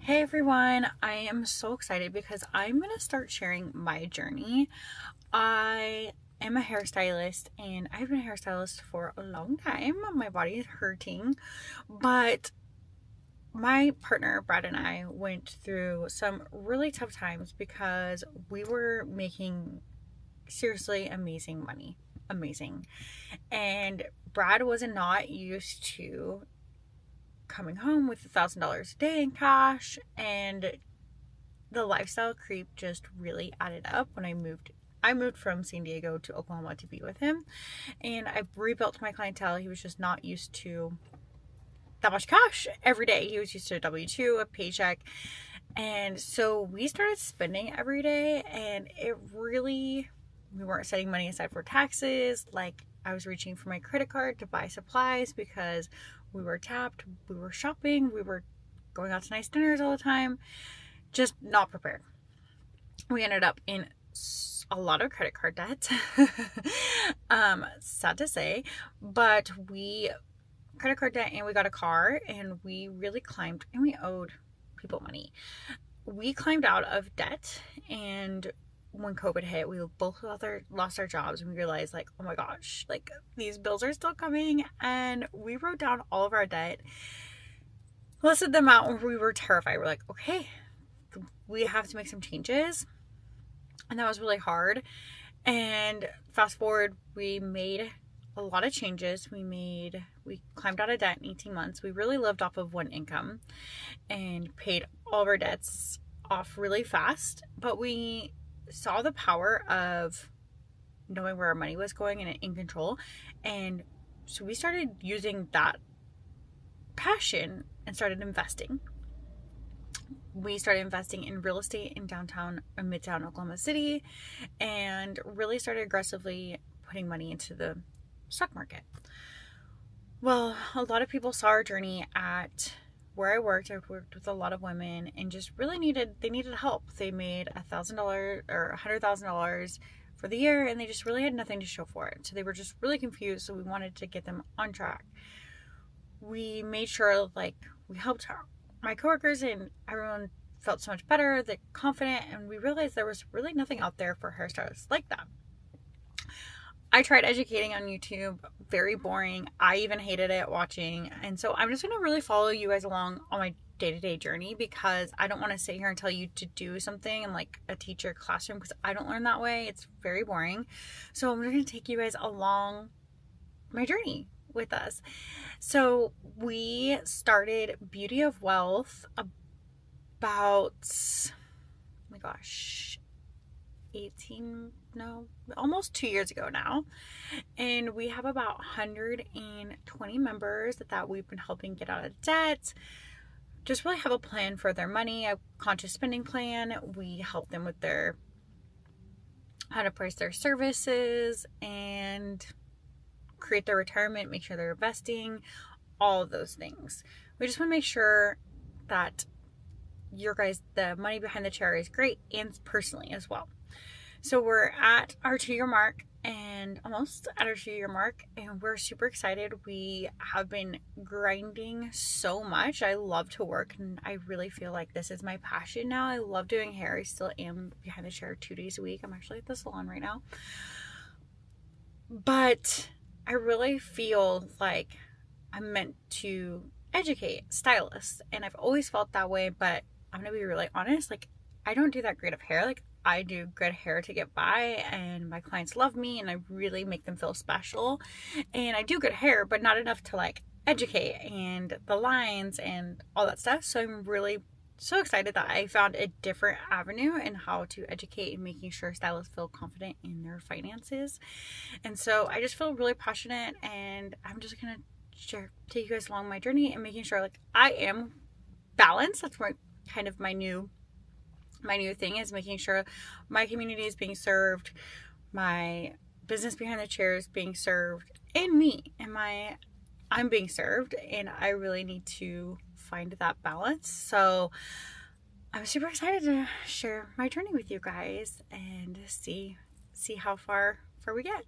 Hey everyone, I am so excited because I'm going to start sharing my journey. I am a hairstylist and I've been a hairstylist for a long time. My body is hurting, but my partner Brad and I went through some really tough times because we were making seriously amazing money. Amazing. And Brad was not used to coming home with $1,000 a day in cash, and the lifestyle creep just really added up when I moved from San Diego to Oklahoma to be with him, and I rebuilt my clientele. He was just not used to that much cash every day. He was used to a W-2, a paycheck, and so we started spending every day, and we weren't setting money aside for taxes. Like, I was reaching for my credit card to buy supplies because we were tapped, we were shopping, we were going out to nice dinners all the time, just not prepared. We ended up in a lot of credit card debt. Sad to say, but credit card debt, and we got a car, and we really climbed, and we owed people money. We climbed out of debt, and when COVID hit, we both lost our jobs, and we realized, like, oh my gosh, like, these bills are still coming. And we wrote down all of our debt, listed them out, and we were terrified. We're like, okay, we have to make some changes. And that was really hard. And fast forward, we made a lot of changes. We climbed out of debt in 18 months. We really lived off of one income and paid all of our debts off really fast. But we saw the power of knowing where our money was going and in control. And so we started using that passion and started investing. We started investing in real estate in downtown or midtown Oklahoma City, and really started aggressively putting money into the stock market. Well, a lot of people saw our journey at where I worked with a lot of women, and just really needed help. They made $1,000 or $100,000 for the year, and they just really had nothing to show for it. So they were just really confused. So we wanted to get them on track. We made sure, like, we helped my coworkers, and everyone felt so much better, they're confident, and we realized there was really nothing out there for hairstylists like that. I tried educating on YouTube, very boring. I even hated it watching. And so I'm just going to really follow you guys along on my day-to-day journey, because I don't want to sit here and tell you to do something in like a teacher classroom, because I don't learn that way. It's very boring. So I'm going to take you guys along my journey with us. So we started Beauty of Wealth about, oh my gosh, almost 2 years ago now. And we have about 120 members that we've been helping get out of debt, just really have a plan for their money, a conscious spending plan. We help them with how to price their services and create their retirement, make sure they're investing, all of those things. We just want to make sure that the money behind the chair is great, and personally as well. So we're at our 2-year mark, and almost at our 2-year mark, and we're super excited. We have been grinding so much. I love to work, and I really feel like this is my passion now. I love doing hair. I still am behind the chair 2 days a week. I'm actually at the salon right now. But I really feel like I'm meant to educate stylists, and I've always felt that way. But I'm gonna be really honest, like, I don't do that great of hair. Like, I do good hair to get by, and my clients love me, and I really make them feel special. And I do good hair, but not enough to like educate and the lines and all that stuff. So I'm really so excited that I found a different avenue in how to educate and making sure stylists feel confident in their finances. And so I just feel really passionate, and I'm just gonna take you guys along my journey and making sure, like, I am balanced. That's where kind of my new thing is, making sure my community is being served, my business behind the chair is being served, and I'm being served, and I really need to find that balance. So I'm super excited to share my journey with you guys and see how far we get.